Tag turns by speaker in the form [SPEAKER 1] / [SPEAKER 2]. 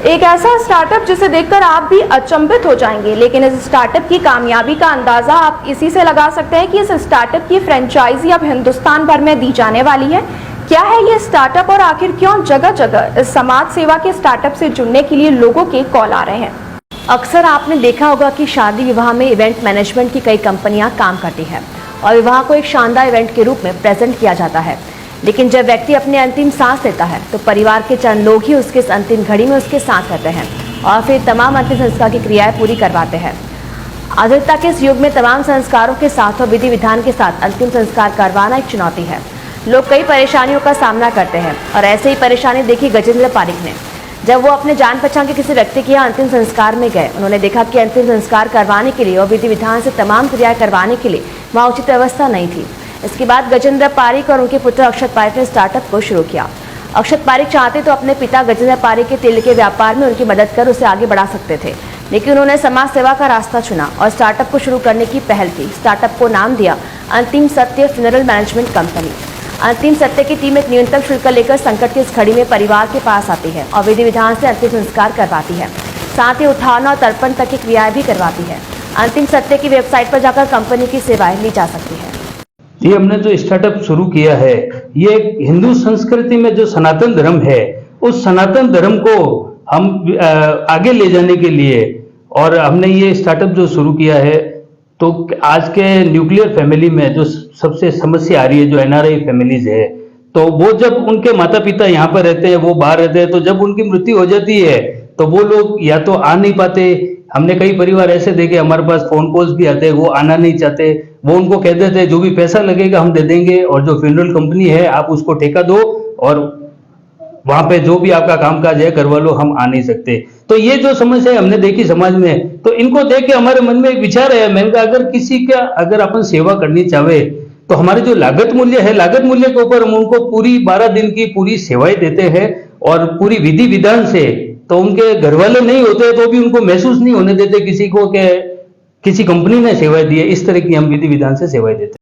[SPEAKER 1] एक ऐसा स्टार्टअप जिसे देखकर आप भी अचंभित हो जाएंगे, लेकिन इस स्टार्टअप की कामयाबी का अंदाजा आप इसी से लगा सकते हैं कि इस स्टार्टअप की फ्रेंचाइजी अब हिंदुस्तान भर में दी जाने वाली है। क्या है ये स्टार्टअप और आखिर क्यों जगह जगह इस समाज सेवा के स्टार्टअप से जुड़ने के लिए लोगों के कॉल आ रहे हैं। अक्सर आपने देखा होगा कि शादी विवाह में इवेंट मैनेजमेंट की कई कंपनियां काम करती हैं और विवाह को एक शानदार इवेंट के रूप में प्रेजेंट किया जाता है, लेकिन जब व्यक्ति अपने अंतिम सांस लेता है तो परिवार के चंद लोग ही उसके इस अंतिम घड़ी में उसके साथ रहते हैं और फिर तमाम अंतिम संस्कार की क्रियाएं पूरी करवाते हैं। आधुनिकता के इस युग में तमाम संस्कारों के साथ और विधि विधान के साथ अंतिम संस्कार करवाना एक चुनौती है। लोग कई परेशानियों का सामना करते हैं और ऐसे ही परेशानी देखी गजेंद्र पारिक ने। जब वो अपने जान पहचान के किसी व्यक्ति के यहाँ अंतिम संस्कार में गए, उन्होंने देखा कि अंतिम संस्कार करवाने के लिए और विधि विधान से तमाम क्रियाएं करवाने के लिए वहाँ उचित व्यवस्था नहीं थी। इसके बाद गजेंद्र पारिक और उनके पुत्र अक्षत पारिक ने स्टार्टअप को शुरू किया। अक्षत पारिक चाहते तो अपने पिता गजेंद्र पारिक के तेल के व्यापार में उनकी मदद कर उसे आगे बढ़ा सकते थे, लेकिन उन्होंने समाज सेवा का रास्ता चुना और स्टार्टअप को शुरू करने की पहल की। स्टार्टअप को नाम दिया अंतिम सत्य फ्यूनरल मैनेजमेंट कंपनी। अंतिम सत्य की टीम एक न्यूनतम शुल्क लेकर संकट की इस घड़ी में परिवार के पास आती है और विधि विधान से अंतिम संस्कार करवाती है, साथ ही उत्थान और तर्पण तक की क्रियाएं भी करवाती है। अंतिम सत्य की वेबसाइट पर जाकर कंपनी की सेवाएं ली जा सकती है।
[SPEAKER 2] ये हमने जो स्टार्टअप शुरू किया है, ये हिंदू संस्कृति में जो सनातन धर्म है, उस सनातन धर्म को हम आगे ले जाने के लिए, और हमने ये स्टार्टअप जो शुरू किया है, तो आज के न्यूक्लियर फैमिली में जो सबसे समस्या आ रही है, जो एनआरआई फैमिलीज है, तो वो जब उनके माता पिता यहाँ पर रहते हैं, वो बाहर रहते हैं, तो जब उनकी मृत्यु हो जाती है तो वो लोग या तो आ नहीं पाते। हमने कई परिवार ऐसे देखे, हमारे पास फोन कॉल्स भी आते हैं, वो आना नहीं चाहते। वो उनको कह देते हैं जो भी पैसा लगेगा हम दे देंगे, और जो फ्यूनरल कंपनी है आप उसको ठेका दो और वहां पे जो भी आपका कामकाज है करवा लो, हम आ नहीं सकते। तो ये जो समस्या हमने देखी समाज में, तो इनको देख के हमारे मन में एक विचार है, मैंने कहा अगर किसी का अगर अपन सेवा करनी चाहे तो हमारे जो लागत मूल्य है, लागत मूल्य के ऊपर हम उनको पूरी 12 दिन की पूरी सेवाएं देते हैं और पूरी विधि विधान से, तो उनके घर वाले नहीं होते तो भी उनको महसूस नहीं होने देते किसी को कि किसी कंपनी ने सेवाएं दी है। इस तरह की हम विधि विधान से सेवाएं देते हैं।